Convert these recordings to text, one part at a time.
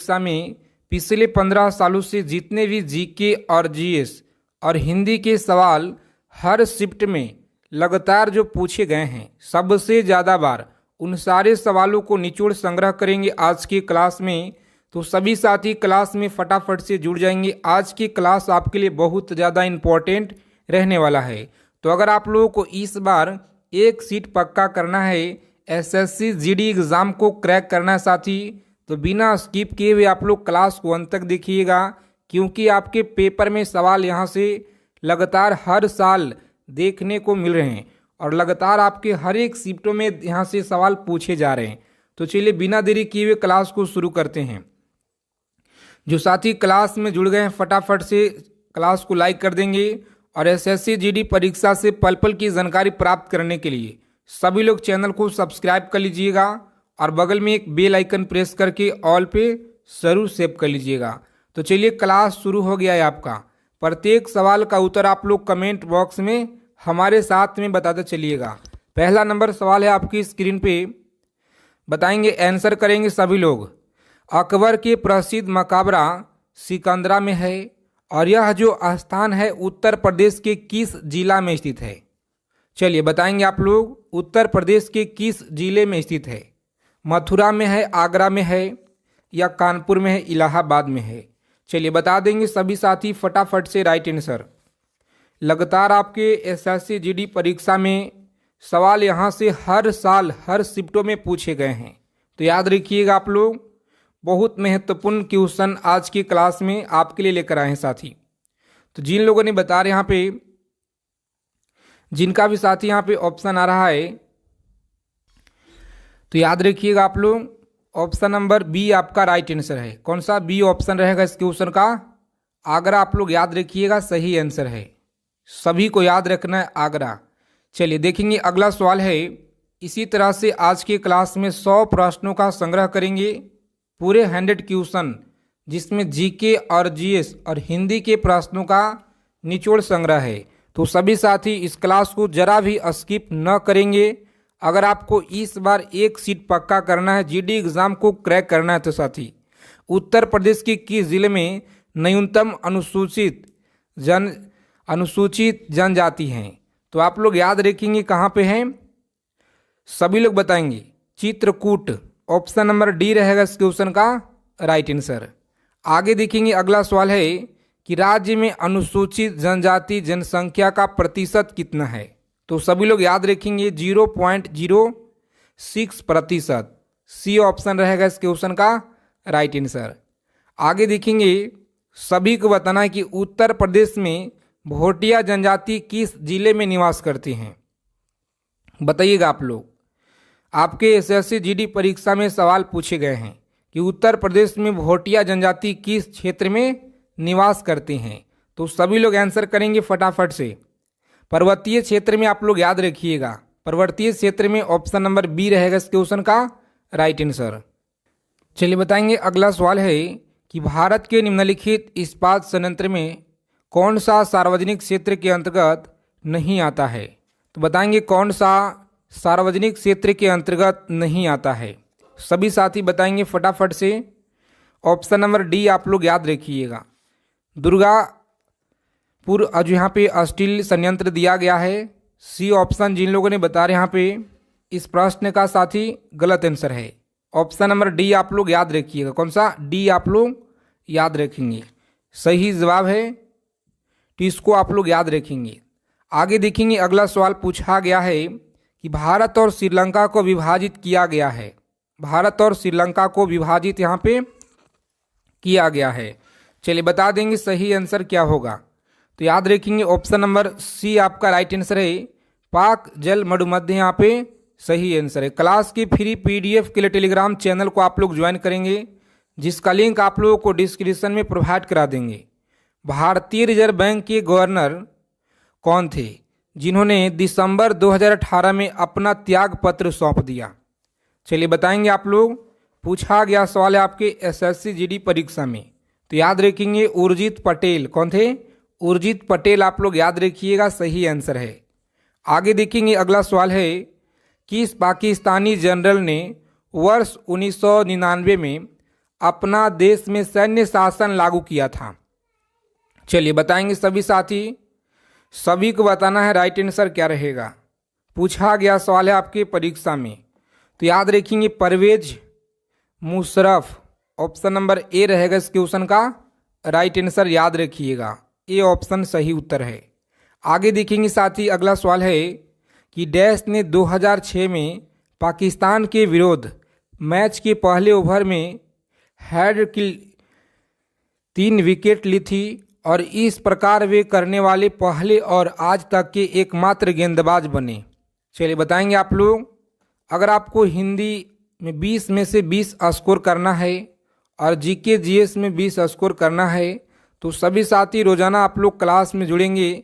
परीक्षा में पिछले 15 सालों से जितने भी जीके और जीएस और हिंदी के सवाल हर शिफ्ट में लगातार जो पूछे गए हैं, सबसे ज़्यादा बार उन सारे सवालों को निचोड़ संग्रह करेंगे आज की क्लास में। तो सभी साथी क्लास में फटाफट से जुड़ जाएंगे। आज की क्लास आपके लिए बहुत ज़्यादा इम्पोर्टेंट रहने वाला है। तो अगर आप लोगों को इस बार एक सीट पक्का करना है, एसएससी जीडी एग्ज़ाम को क्रैक करना है साथी, तो बिना स्किप किए हुए आप लोग क्लास को अंत तक देखिएगा, क्योंकि आपके पेपर में सवाल यहाँ से लगातार हर साल देखने को मिल रहे हैं और लगातार आपके हर एक शिफ्टों में यहाँ से सवाल पूछे जा रहे हैं। तो चलिए बिना देरी किए हुए क्लास को शुरू करते हैं। जो साथी क्लास में जुड़ गए हैं फटाफट से क्लास को लाइक कर देंगे और एसएससी जीडी परीक्षा से पल पल की जानकारी प्राप्त करने के लिए सभी लोग चैनल को सब्सक्राइब कर लीजिएगा और बगल में एक बेल आइकन प्रेस करके ऑल पे जरूर सेव कर लीजिएगा। तो चलिए क्लास शुरू हो गया है आपका। प्रत्येक सवाल का उत्तर आप लोग कमेंट बॉक्स में हमारे साथ में बताते चलिएगा। पहला नंबर सवाल है आपकी स्क्रीन पे, बताएंगे, आंसर करेंगे सभी लोग। अकबर के प्रसिद्ध मकबरा सिकंदरा में है और यह जो स्थान है उत्तर प्रदेश के किस जिला में स्थित है? चलिए बताएंगे आप लोग, उत्तर प्रदेश के किस जिले में स्थित है? मथुरा में है, आगरा में है, या कानपुर में है, इलाहाबाद में है? चलिए बता देंगे सभी साथी फटाफट से राइट आंसर। लगातार आपके एसएससी जीडी परीक्षा में सवाल यहाँ से हर साल हर शिफ्टों में पूछे गए हैं। तो याद रखिएगा आप लोग, बहुत महत्वपूर्ण क्वेश्चन आज की क्लास में आपके लिए लेकर आए हैं साथी। तो जिन लोगों ने बता रहे यहाँ पे, जिनका भी साथी यहाँ पे ऑप्शन आ रहा है, तो याद रखिएगा आप लोग, ऑप्शन नंबर बी आपका राइट आंसर है। कौन सा बी ऑप्शन रहेगा इस क्वेश्चन का? आगरा। आप लोग याद रखिएगा, सही आंसर है। सभी को याद रखना है आगरा। चलिए देखेंगे अगला सवाल है। इसी तरह से आज के क्लास में 100 प्रश्नों का संग्रह करेंगे, पूरे 100 क्वेश्चन, जिसमें जीके और जीएस और हिंदी के प्रश्नों का निचोड़ संग्रह है। तो सभी साथी इस क्लास को जरा भी स्किप न करेंगे। अगर आपको इस बार एक सीट पक्का करना है, जीडी एग्ज़ाम को क्रैक करना है, तो साथी उत्तर प्रदेश के किस जिले में न्यूनतम अनुसूचित जनजाति हैं? तो आप लोग याद रखेंगे कहाँ पे हैं, सभी लोग बताएंगे। चित्रकूट, ऑप्शन नंबर डी रहेगा इस क्वेश्चन का राइट आंसर। आगे देखेंगे अगला सवाल है कि राज्य में अनुसूचित जनजाति जनसंख्या का प्रतिशत कितना है? तो सभी लोग याद रखेंगे 0.06%। सी ऑप्शन रहेगा इस क्वेश्चन का राइट आंसर। आगे देखेंगे, सभी को बताना है कि उत्तर प्रदेश में भोटिया जनजाति किस जिले में निवास करती हैं? बताइएगा आप लोग। आपके एसएससी जीडी परीक्षा में सवाल पूछे गए हैं कि उत्तर प्रदेश में भोटिया जनजाति किस क्षेत्र में निवास करती हैं? तो सभी लोग आंसर करेंगे फटाफट से। पर्वतीय क्षेत्र में आप लोग याद रखिएगा, पर्वतीय क्षेत्र में ऑप्शन नंबर बी रहेगा इस क्वेश्चन का राइट आंसर। चलिए बताएंगे अगला सवाल है कि भारत के निम्नलिखित इस्पात संयंत्र में कौन सा सार्वजनिक क्षेत्र के अंतर्गत नहीं आता है? तो बताएंगे कौन सा सार्वजनिक क्षेत्र के अंतर्गत नहीं आता है? सभी साथी बताएंगे फटाफट से। ऑप्शन नंबर डी आप लोग याद रखिएगा, दुर्गापुर जो यहाँ पे स्टील संयंत्र दिया गया है। सी ऑप्शन जिन लोगों ने बता रहे यहाँ पे इस प्रश्न का साथी गलत आंसर है। ऑप्शन नंबर डी आप लोग याद रखिएगा। कौन सा? डी आप लोग याद रखेंगे, सही जवाब है। तो इसको आप लोग याद रखेंगे। आगे देखेंगे अगला सवाल पूछा गया है कि भारत और श्रीलंका को विभाजित किया गया है। भारत और श्रीलंका को विभाजित यहाँ पे किया गया है। चलिए बता देंगे सही आंसर क्या होगा। तो याद रखेंगे ऑप्शन नंबर सी आपका राइट आंसर है, पाक जल मरुमध्य यहाँ पे सही आंसर है। क्लास की फ्री पीडीएफ के लिए टेलीग्राम चैनल को आप लोग ज्वाइन करेंगे, जिसका लिंक आप लोगों को डिस्क्रिप्शन में प्रोवाइड करा देंगे। भारतीय रिजर्व बैंक के गवर्नर कौन थे जिन्होंने दिसंबर 2018 में अपना त्याग पत्र सौंप दिया? चलिए बताएंगे आप लोग। पूछा गया सवाल है आपके एसएससी जीडी परीक्षा में। तो याद रखेंगे उर्जित पटेल। कौन थे? उर्जित पटेल आप लोग याद रखिएगा, सही आंसर है। आगे देखेंगे अगला सवाल है, किस पाकिस्तानी जनरल ने वर्ष 1999 में अपना देश में सैन्य शासन लागू किया था? चलिए बताएंगे सभी साथी, सभी को बताना है राइट आंसर क्या रहेगा। पूछा गया सवाल है आपके परीक्षा में, तो याद रखेंगे Pervez Musharraf, option number A रहेगा इस क्वेश्चन का राइट आंसर, याद रखिएगा ए ऑप्शन सही उत्तर है। आगे देखेंगे साथी, अगला सवाल है कि डैश ने 2006 में पाकिस्तान के विरुद्ध मैच के पहले ओवर में हैड की 3 विकेट ली थी और इस प्रकार वे करने वाले पहले और आज तक के एकमात्र गेंदबाज बने। चलिए बताएंगे आप लोग। अगर आपको हिंदी में 20 में से 20 स्कोर करना है और जीके जीएस में 20 स्कोर करना है, तो सभी साथी रोजाना आप लोग क्लास में जुड़ेंगे।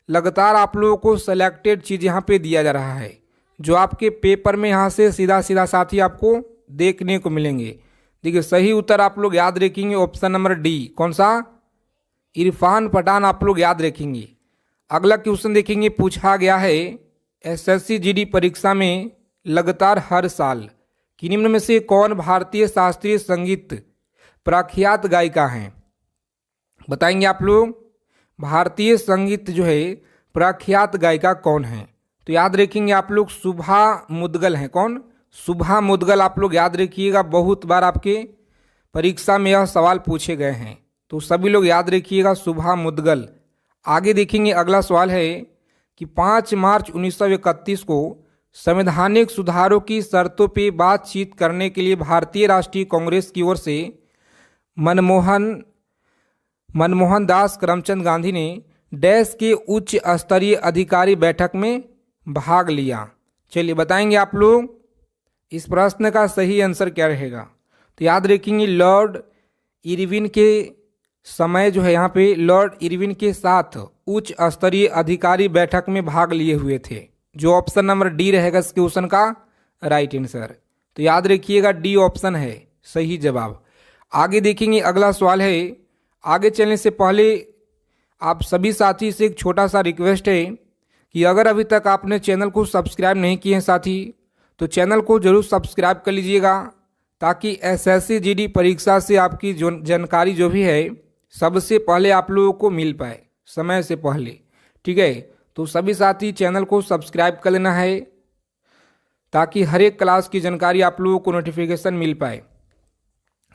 लगातार आप लोगों को सेलेक्टेड चीज़ यहाँ पे दिया जा रहा है, जो आपके पेपर में यहाँ से सीधा सीधा साथी आपको देखने को मिलेंगे। देखिए सही उत्तर आप लोग याद रखेंगे ऑप्शन नंबर डी, कौन सा? इरफान पठान आप लोग याद रखेंगे। अगला क्वेश्चन देखेंगे, पूछा गया है एसएससी जीडी परीक्षा में लगातार हर साल कि निम्न में से कौन भारतीय शास्त्रीय संगीत प्रख्यात गायिका हैं? बताएंगे आप लोग भारतीय संगीत जो है प्रख्यात गायिका कौन है? तो याद रखेंगे आप लोग शुभा मुद्गल हैं। कौन? शुभा मुद्गल आप लोग याद रखिएगा, बहुत बार आपके परीक्षा में यह सवाल पूछे गए हैं, तो सभी लोग याद रखिएगा शुभा मुद्गल। आगे देखेंगे अगला सवाल है कि 5 मार्च 1931 को संवैधानिक सुधारों की शर्तों पर बातचीत करने के लिए भारतीय राष्ट्रीय कांग्रेस की ओर से मनमोहन दास करमचंद गांधी ने डैश के उच्च स्तरीय अधिकारी बैठक में भाग लिया। चलिए बताएंगे आप लोग इस प्रश्न का सही आंसर क्या रहेगा। तो याद रखेंगे लॉर्ड इरविन के समय जो है यहाँ पे लॉर्ड इरविन के साथ उच्च स्तरीय अधिकारी बैठक में भाग लिए हुए थे, जो ऑप्शन नंबर डी रहेगा इस क्वेश्चन का राइट आंसर। तो याद रखिएगा डी ऑप्शन है सही जवाब। आगे देखेंगे अगला सवाल है। आगे चलने से पहले आप सभी साथी से एक छोटा सा रिक्वेस्ट है कि अगर अभी तक आपने चैनल को सब्सक्राइब नहीं किए हैं साथी, तो चैनल को जरूर सब्सक्राइब कर लीजिएगा, ताकि एसएससी जीडी परीक्षा से आपकी जो जानकारी जो भी है सबसे पहले आप लोगों को मिल पाए, समय से पहले। ठीक है, तो सभी साथी चैनल को सब्सक्राइब कर लेना है, ताकि हर एक क्लास की जानकारी आप लोगों को नोटिफिकेशन मिल पाए।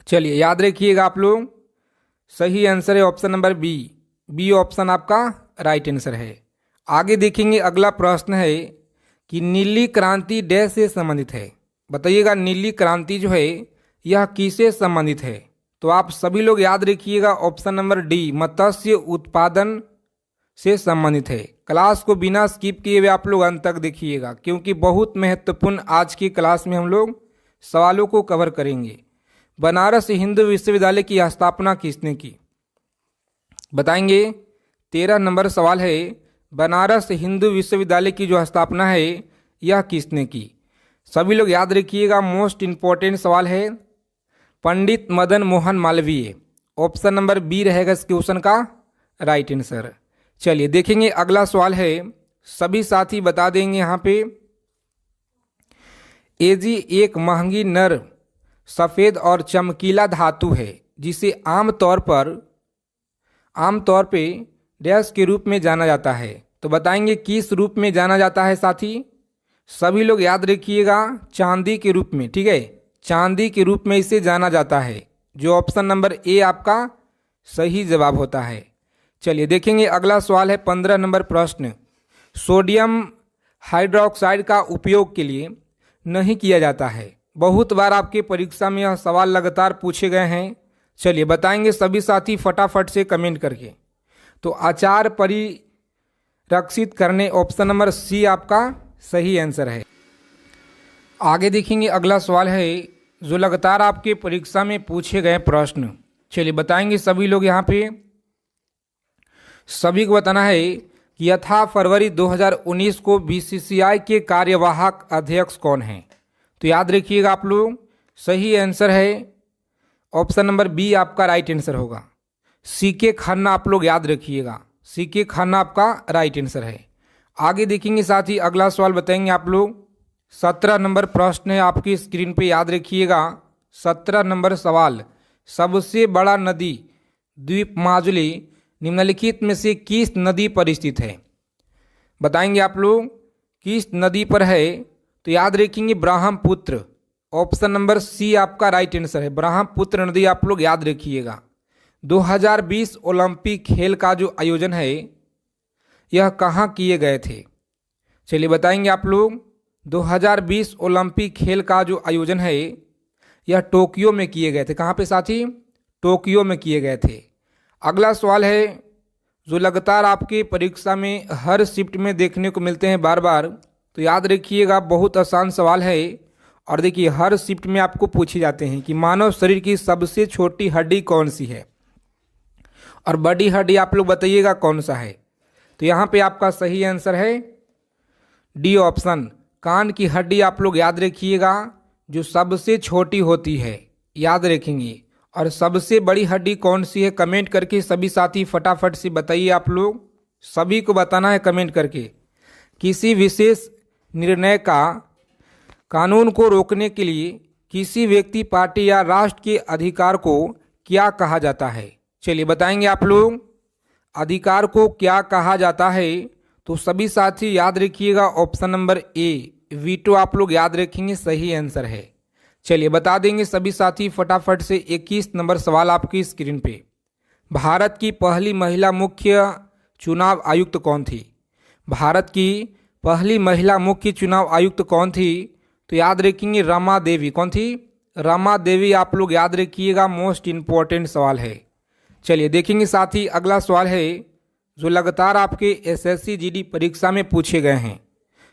चलिए याद रखिएगा आप लोग, सही आंसर है option number B, B option आपका राइट आंसर है। आगे देखेंगे अगला प्रश्न है कि नीली क्रांति डैश से संबंधित है। बताइएगा नीली क्रांति जो है यह किससे संबंधित है? तो आप सभी लोग याद रखिएगा ऑप्शन नंबर डी, मत्स्य उत्पादन से संबंधित है। क्लास को बिना स्किप किए हुए आप लोग अंत तक देखिएगा, क्योंकि बहुत महत्वपूर्ण आज की क्लास में हम लोग सवालों को कवर करेंगे। बनारस हिंदू विश्वविद्यालय की स्थापना किसने की? बताएंगे 13 नंबर सवाल है, बनारस हिंदू विश्वविद्यालय की जो स्थापना है यह किसने की? सभी लोग याद रखिएगा, मोस्ट इंपॉर्टेंट सवाल है, Pandit Madan Mohan Malviya. Option number B रहेगा इस क्वेश्चन का राइट आंसर। चलिए देखेंगे अगला सवाल है, सभी साथी बता देंगे यहाँ पे। एजी एक महंगी नर सफ़ेद और चमकीला धातु है जिसे आमतौर पे डैश के रूप में जाना जाता है। तो बताएंगे किस रूप में जाना जाता है साथी? सभी लोग याद रखिएगा चांदी के रूप में। ठीक है, चांदी के रूप में इसे जाना जाता है, जो ऑप्शन नंबर ए आपका सही जवाब होता है। चलिए देखेंगे अगला सवाल है 15 नंबर प्रश्न, सोडियम हाइड्रोक्साइड का उपयोग के लिए नहीं किया जाता है। बहुत बार आपके परीक्षा में यह सवाल लगातार पूछे गए हैं। चलिए बताएंगे सभी साथी फटाफट से कमेंट करके। तो अचार परिरक्षित करने, ऑप्शन नंबर सी आपका सही आंसर है। आगे देखेंगे अगला सवाल है जो लगातार आपके परीक्षा में पूछे गए प्रश्न। चलिए बताएंगे सभी लोग यहाँ पे, सभी को बताना है कि यथा फरवरी 2019 को बीसीसीआई के कार्यवाहक अध्यक्ष कौन हैं? तो याद रखिएगा आप लोग, सही आंसर है ऑप्शन नंबर बी आपका राइट आंसर होगा। सीके खन्ना आप लोग याद रखिएगा, सीके खन्ना आपका राइट आंसर है। आगे देखेंगे साथ ही अगला सवाल बताएंगे आप लोग। 17 नंबर प्रश्न है आपकी स्क्रीन पे, याद रखिएगा। 17 नंबर सवाल, सबसे बड़ा नदी द्वीप माजुली निम्नलिखित में से किस नदी पर स्थित है? बताएंगे आप लोग किस नदी पर है, तो याद रखेंगे ब्रह्मपुत्र। ऑप्शन नंबर सी आपका राइट आंसर है, ब्रह्मपुत्र नदी आप लोग याद रखिएगा। 2020 ओलंपिक खेल का जो आयोजन है यह कहाँ किए गए थे? चलिए बताएंगे आप लोग, 2020 ओलंपिक खेल का जो आयोजन है यह टोक्यो में किए गए थे। कहाँ पे साथी? टोक्यो में किए गए थे। अगला सवाल है जो लगातार आपकी परीक्षा में हर शिफ्ट में देखने को मिलते हैं बार बार, तो याद रखिएगा बहुत आसान सवाल है। और देखिए हर शिफ्ट में आपको पूछे जाते हैं कि मानव शरीर की सबसे छोटी हड्डी कौन सी है और बड़ी हड्डी आप लोग बताइएगा कौन सा है। तो यहाँ पे आपका सही आंसर है डी ऑप्शन, कान की हड्डी आप लोग याद रखिएगा जो सबसे छोटी होती है, याद रखेंगे। और सबसे बड़ी हड्डी कौन सी है कमेंट करके सभी साथी फटाफट से बताइए। आप लोग सभी को बताना है कमेंट करके। किसी विशेष निर्णय का कानून को रोकने के लिए किसी व्यक्ति, पार्टी या राष्ट्र के अधिकार को क्या कहा जाता है? चलिए बताएंगे आप लोग अधिकार को क्या कहा जाता है, तो सभी साथी याद रखिएगा ऑप्शन नंबर ए वीटो आप लोग याद रखेंगे, सही आंसर है। चलिए बता देंगे सभी साथी फटाफट से। 21 नंबर सवाल आपकी स्क्रीन पे, भारत की पहली महिला मुख्य चुनाव आयुक्त कौन थी? भारत की पहली महिला मुख्य चुनाव आयुक्त कौन थी? तो याद रखेंगे रमा देवी। कौन थी? रमा देवी आप लोग याद रखिएगा, मोस्ट इंपॉर्टेंट सवाल है। चलिए देखेंगे साथी अगला सवाल है जो लगातार आपके एसएससी जीडी परीक्षा में पूछे गए हैं।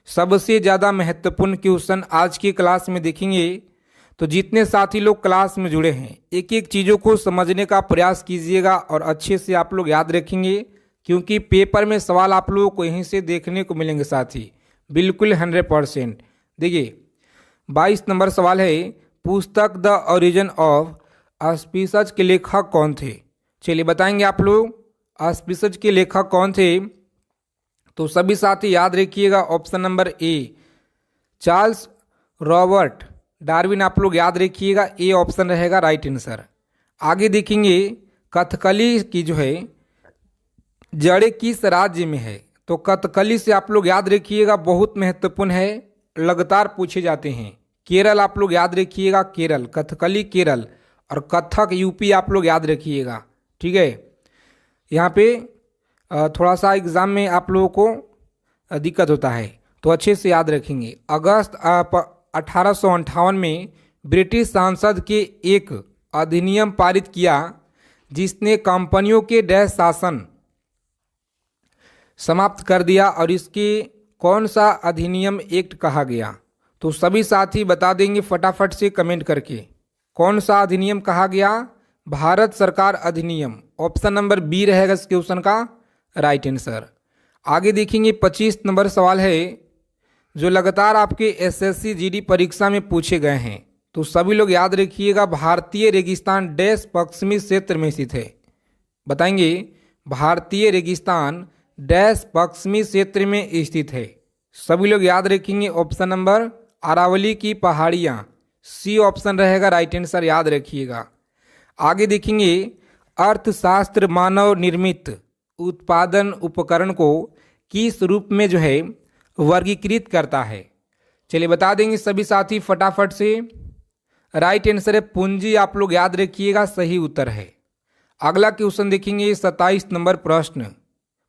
सबसे ज़्यादा महत्वपूर्ण क्वेश्चन आज की क्लास में देखेंगे। तो जितने साथी लोग क्लास में जुड़े हैं एक एक चीज़ों को समझने का प्रयास कीजिएगा और अच्छे से आप लोग याद रखेंगे, क्योंकि पेपर में सवाल आप लोगों को यहीं से देखने को मिलेंगे साथी, बिल्कुल 100%। देखिए 22 नंबर सवाल है, पुस्तक द ओरिजिन ऑफ ऑस्पिशज के लेखक कौन थे? चलिए बताएंगे आप लोग ऑस्पिशज के लेखक कौन थे, तो सभी साथी याद रखिएगा option number A Charles Robert Darwin आप लोग याद रखिएगा, ए ऑप्शन रहेगा राइट आंसर। आगे देखेंगे कथकली की जो है जड़ें किस राज्य में है, तो कथकली से आप लोग याद रखिएगा बहुत महत्वपूर्ण है, लगातार पूछे जाते हैं। केरल आप लोग याद रखिएगा, केरल, कथकली केरल, और कथक यूपी आप लोग याद रखिएगा, ठीक है। यहाँ पे थोड़ा सा एग्जाम में आप लोगों को दिक्कत होता है तो अच्छे से याद रखेंगे। अगस्त 1858 में ब्रिटिश संसद के एक अधिनियम पारित किया जिसने कंपनियों के डैश शासन समाप्त कर दिया, और इसके कौन सा अधिनियम एक्ट कहा गया? तो सभी साथी बता देंगे फटाफट से कमेंट करके, कौन सा अधिनियम कहा गया? भारत सरकार अधिनियम, ऑप्शन नंबर बी रहेगा इस क्वेश्चन का राइट आंसर। आगे देखेंगे 25 नंबर सवाल है जो लगातार आपके एसएससी जीडी परीक्षा में पूछे गए हैं, तो सभी लोग याद रखिएगा भारतीय रेगिस्तान डैश पश्चिमी क्षेत्र में स्थित है। बताएंगे भारतीय रेगिस्तान डैश पश्चिमी क्षेत्र में स्थित है, सभी लोग याद रखेंगे ऑप्शन नंबर अरावली की पहाड़ियाँ, सी ऑप्शन रहेगा राइट आंसर, याद रखिएगा। आगे देखेंगे अर्थशास्त्र मानव निर्मित उत्पादन उपकरण को किस रूप में जो है वर्गीकृत करता है? चलिए बता देंगे सभी साथी फटाफट से, राइट आंसर है पूंजी आप लोग याद रखिएगा, सही उत्तर है। अगला क्वेश्चन देखेंगे 27 नंबर प्रश्न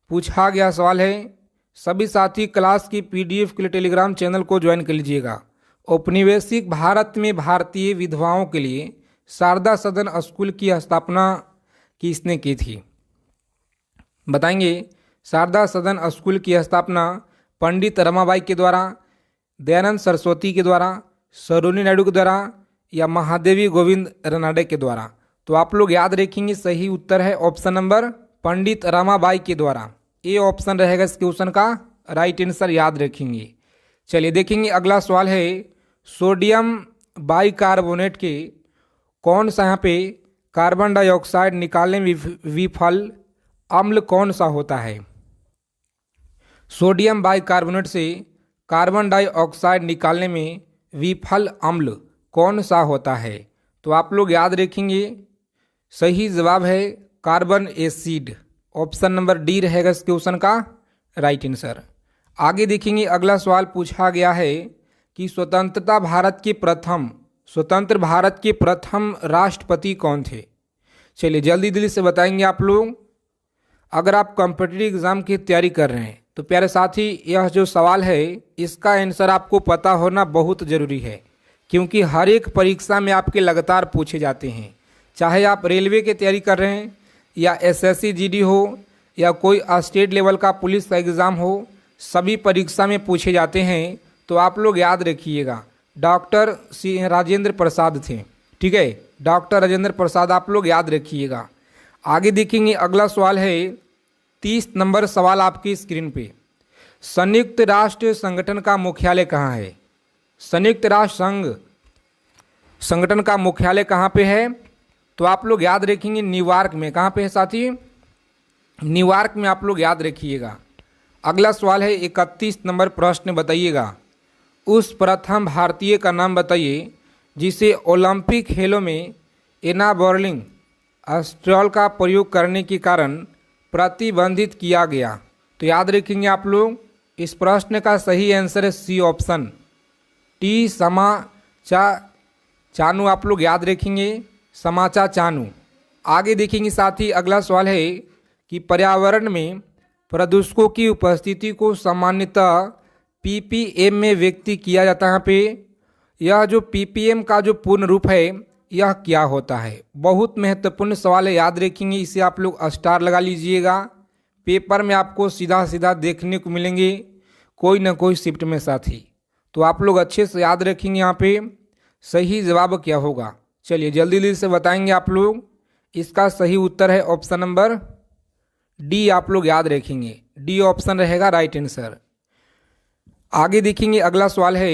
पूछा गया सवाल है, सभी साथी क्लास की पीडीएफ के लिए टेलीग्राम चैनल को ज्वाइन कर लीजिएगा। औपनिवेशिक भारत में भारतीय विधवाओं के लिए शारदा सदन स्कूल की स्थापना किसने की थी? बताएंगे शारदा सदन स्कूल की स्थापना पंडित रमाबाई के द्वारा, दयानंद सरस्वती के द्वारा, सरोजिनी नायडू के द्वारा, या महादेवी गोविंद रनाडे के द्वारा? तो आप लोग याद रखेंगे सही उत्तर है ऑप्शन नंबर पंडित रमाबाई के द्वारा, ए ऑप्शन रहेगा इस क्वेश्चन का राइट आंसर, याद रखेंगे। चलिए देखेंगे अगला सवाल है, सोडियम बाइकार्बोनेट के कौन सा यहाँ पे कार्बन डाइऑक्साइड निकालने में विफल अम्ल कौन सा होता है? सोडियम बाइकार्बोनेट से कार्बन डाइऑक्साइड निकालने में विफल अम्ल कौन सा होता है? तो आप लोग याद रखेंगे सही जवाब है carbon acid. Option number D रहेगा इस क्वेश्चन का राइट आंसर। आगे देखेंगे अगला सवाल पूछा गया है कि स्वतंत्र भारत के प्रथम राष्ट्रपति कौन थे। चलिए जल्दी जल्दी से बताएंगे आप लोग। अगर आप कॉम्पिटिटिव एग्जाम की तैयारी कर रहे हैं तो प्यारे साथी यह जो सवाल है इसका आंसर आपको पता होना बहुत ज़रूरी है, क्योंकि हर एक परीक्षा में आपके लगातार पूछे जाते हैं। चाहे आप रेलवे की तैयारी कर रहे हैं या एसएससी जीडी हो या कोई स्टेट लेवल का पुलिस का एग्ज़ाम हो, सभी परीक्षा में पूछे जाते हैं। तो आप लोग याद रखिएगा डॉक्टर राजेंद्र प्रसाद थे। ठीक है, डॉक्टर राजेंद्र प्रसाद आप लोग याद रखिएगा। आगे देखेंगे अगला सवाल है 30 नंबर सवाल आपकी स्क्रीन पे। संयुक्त राष्ट्र संगठन का मुख्यालय कहाँ है। संयुक्त राष्ट्र संघ संगठन का मुख्यालय कहाँ पे है, तो आप लोग याद रखेंगे न्यूयॉर्क में। कहाँ पे है साथी, न्यूयॉर्क में आप लोग याद रखिएगा। अगला सवाल है 31 नंबर प्रश्न बताइएगा। उस प्रथम भारतीय का नाम बताइए जिसे ओलंपिक खेलों में एनाबॉर्लिंग अस्ट्रॉल का प्रयोग करने के कारण प्रतिबंधित किया गया। तो याद रखेंगे आप लोग इस प्रश्न का सही आंसर है सी ऑप्शन टी समाचा चानू। आप लोग याद रखेंगे समाचा चानू। आगे देखेंगे साथी अगला सवाल है कि पर्यावरण में प्रदूषकों की उपस्थिति को सामान्यतः पीपीएम में व्यक्त किया जाता है। यहाँ पे यह जो पीपीएम का जो पूर्ण रूप है यह क्या होता है, बहुत महत्वपूर्ण सवाल है, याद रखेंगे। इसे आप लोग स्टार लगा लीजिएगा। पेपर में आपको सीधा सीधा देखने को मिलेंगे कोई ना कोई शिफ्ट में साथी, तो आप लोग अच्छे से याद रखेंगे यहाँ पे सही जवाब क्या होगा। चलिए जल्दी जल्दी से बताएंगे आप लोग। इसका सही उत्तर है ऑप्शन नंबर डी। आप लोग याद रखेंगे डी ऑप्शन रहेगा राइट आंसर। आगे देखेंगे अगला सवाल है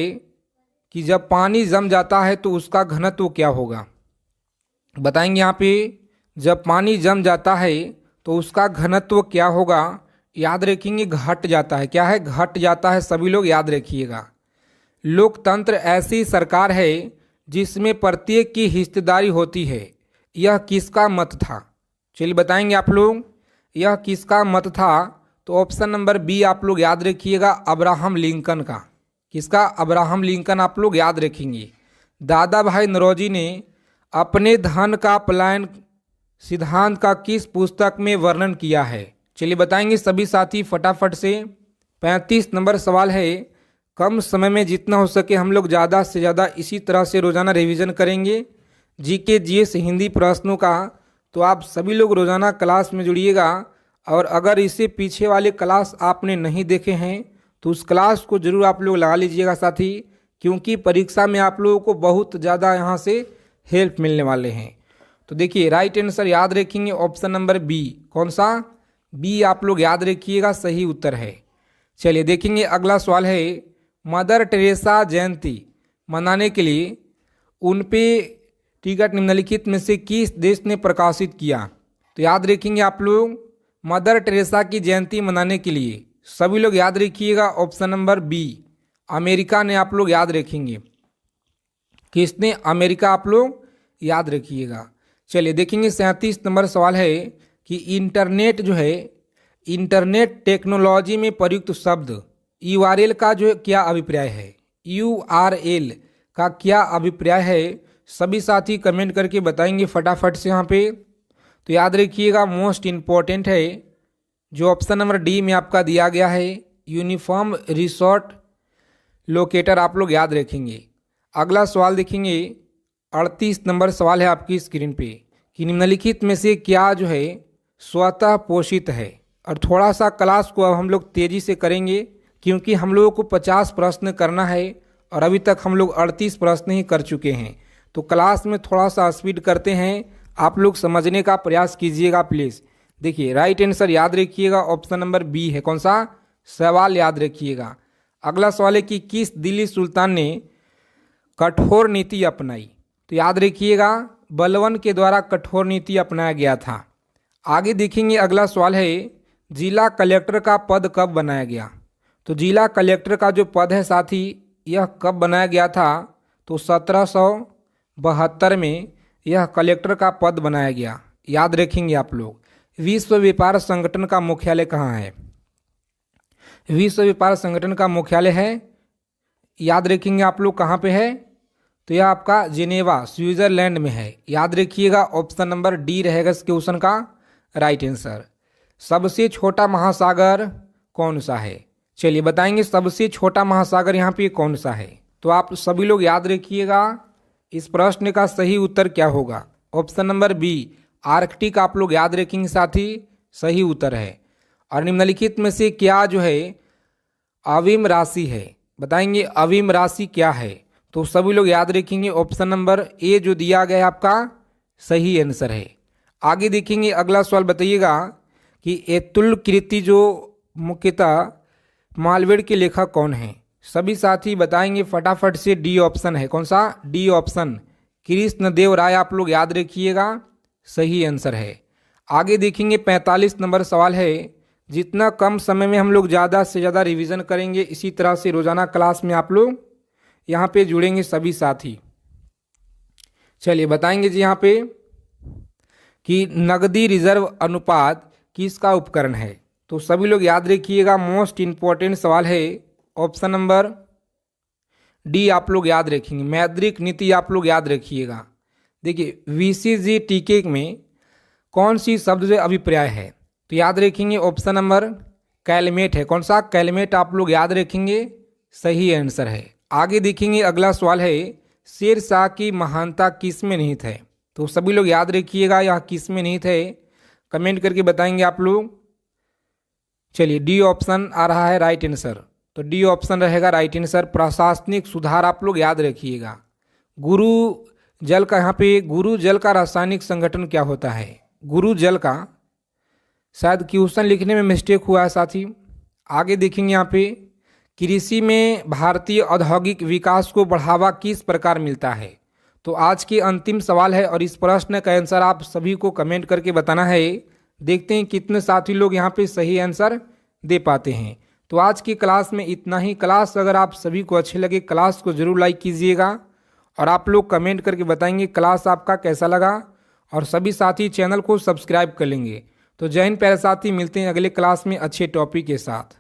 कि जब पानी जम जाता है तो उसका घनत्व क्या होगा। बताएंगे यहाँ पे जब पानी जम जाता है तो उसका घनत्व क्या होगा। याद रखेंगे घट जाता है। क्या है, घट जाता है। सभी लोग याद रखिएगा। लोकतंत्र ऐसी सरकार है जिसमें प्रत्येक की हिस्सेदारी होती है, यह किसका मत था। चलिए बताएंगे आप लोग यह किसका मत था। तो ऑप्शन नंबर बी आप लोग याद रखिएगा अब्राहम लिंकन का। किसका, अब्राहम लिंकन आप लोग याद रखेंगे। दादा भाई नौरोजी ने अपने धन का पलायन सिद्धांत का किस पुस्तक में वर्णन किया है। चलिए बताएंगे सभी साथी फटाफट से। 35 नंबर सवाल है। कम समय में जितना हो सके हम लोग ज़्यादा से ज़्यादा इसी तरह से रोज़ाना रिवीजन करेंगे जीके जीएस हिंदी प्रश्नों का। तो आप सभी लोग रोज़ाना क्लास में जुड़िएगा, और अगर इससे पीछे वाले क्लास आपने नहीं देखे हैं तो उस क्लास को जरूर आप लोग लगा लीजिएगा साथी, क्योंकि परीक्षा में आप लोगों को बहुत ज़्यादा यहाँ से हेल्प मिलने वाले हैं। तो देखिए राइट आंसर याद रखेंगे ऑप्शन नंबर बी। कौन सा, बी आप लोग याद रखिएगा सही उत्तर है। चलिए देखेंगे अगला सवाल है। मदर टेरेसा जयंती मनाने के लिए उन पे टिकट निम्नलिखित में से किस देश ने प्रकाशित किया। तो याद रखेंगे आप लोग मदर टेरेसा की जयंती मनाने के लिए सभी लोग याद रखिएगा ऑप्शन नंबर बी अमेरिका ने। आप लोग याद रखेंगे किसने, अमेरिका आप लोग याद रखिएगा। चलिए देखेंगे 37 नंबर सवाल है कि इंटरनेट जो है, इंटरनेट टेक्नोलॉजी में प्रयुक्त शब्द यूआरएल का जो क्या अभिप्राय है। यूआरएल का क्या अभिप्राय है, सभी साथी कमेंट करके बताएंगे फटाफट से यहाँ पे। तो याद रखिएगा मोस्ट इम्पॉर्टेंट है जो ऑप्शन नंबर डी में आपका दिया गया है यूनिफॉर्म रिसोर्ट लोकेटर। आप लोग याद रखेंगे। अगला सवाल देखेंगे 38 नंबर सवाल है आपकी स्क्रीन पे कि निम्नलिखित में से क्या जो है स्वतः पोषित है। और थोड़ा सा क्लास को अब हम लोग तेज़ी से करेंगे क्योंकि हम लोगों को 50 प्रश्न करना है और अभी तक हम लोग 38 प्रश्न ही कर चुके हैं। तो क्लास में थोड़ा सा स्पीड करते हैं, आप लोग समझने का प्रयास कीजिएगा प्लीज़। देखिए राइट आंसर याद रखिएगा ऑप्शन नंबर बी है। कौन सा, सवाल याद रखिएगा। अगला सवाल है कि किस दिल्ली सुल्तान ने कठोर नीति अपनाई। तो याद रखिएगा बलबन के द्वारा कठोर नीति अपनाया गया था। आगे देखेंगे अगला सवाल है जिला कलेक्टर का पद कब बनाया गया। तो जिला कलेक्टर का जो पद है साथी यह कब बनाया गया था। तो 1772 में यह कलेक्टर का पद बनाया गया, याद रखेंगे आप लोग। विश्व व्यापार संगठन का मुख्यालय कहाँ है? विश्व व्यापार संगठन का मुख्यालय है, याद रखेंगे आप लोग, कहाँ पे है? तो यह आपका जिनेवा स्विट्जरलैंड में है, याद रखिएगा। ऑप्शन नंबर डी रहेगा इस क्वेश्चन का राइट आंसर। सबसे छोटा महासागर कौन सा है? चलिए बताएंगे सबसे छोटा महासागर यहाँ पे कौन सा है। तो आप सभी लोग याद रखिएगा, इस प्रश्न का सही उत्तर क्या होगा? ऑप्शन नंबर बी आर्कटिक आप लोग याद रखेंगे साथी, सही उत्तर है। और निम्नलिखित में से क्या जो है अविम राशि है? बताएंगे अविम राशि क्या है? तो सभी लोग याद रखेंगे ऑप्शन नंबर ए जो दिया गया है आपका सही आंसर है। आगे देखेंगे अगला सवाल, बताइएगा कि एतुल कृति जो मुख्यतः मालवेड़ के लेखक कौन है? सभी साथी बताएंगे फटाफट से, डी ऑप्शन है, कौन सा? डी ऑप्शन, कृष्णदेव राय आप लोग याद रखिएगा, सही आंसर है। आगे देखेंगे 45 नंबर सवाल है। जितना कम समय में हम लोग ज़्यादा से ज़्यादा रिवीजन करेंगे, इसी तरह से रोजाना क्लास में आप लोग यहाँ पे जुड़ेंगे सभी साथी। चलिए बताएंगे जी यहाँ पे कि नगदी रिजर्व अनुपात किसका उपकरण है? तो सभी लोग याद रखिएगा, मोस्ट इंपॉर्टेंट सवाल है। ऑप्शन नंबर डी आप लोग याद रखेंगे, मौद्रिक नीति आप लोग याद रखिएगा। देखिए वीसीजी टीके में कौन सी शब्द से अभिप्राय है? तो याद रखेंगे ऑप्शन नंबर कैलमेट है, कौन सा? कैलमेट आप लोग याद रखेंगे, सही आंसर है। आगे देखेंगे अगला सवाल है, शेर शाह की महानता किस में निहित है? तो सभी लोग याद रखिएगा यह किस में निहित है, कमेंट करके बताएंगे आप लोग। चलिए डी ऑप्शन आ रहा है राइट आंसर, तो डी ऑप्शन रहेगा राइट आंसर। प्रशासनिक सुधार आप लोग याद रखिएगा। गुरु जल का, यहाँ पे गुरु जल का रासायनिक संगठन क्या होता है? गुरु जल का, शायद क्वेश्चन लिखने में मिस्टेक हुआ है साथी। आगे देखेंगे यहाँ पे कृषि में भारतीय औद्योगिक विकास को बढ़ावा किस प्रकार मिलता है? तो आज के अंतिम सवाल है और इस प्रश्न का आंसर आप सभी को कमेंट करके बताना है। देखते हैं कितने साथी लोग यहाँ पे सही आंसर दे पाते हैं। तो आज की क्लास में इतना ही। क्लास अगर आप सभी को अच्छी लगे, क्लास को जरूर लाइक कीजिएगा और आप लोग कमेंट करके बताएंगे क्लास आपका कैसा लगा, और सभी साथी चैनल को सब्सक्राइब कर लेंगे। तो जय हिंद प्यारे साथी, मिलते हैं अगले क्लास में अच्छे टॉपिक के साथ।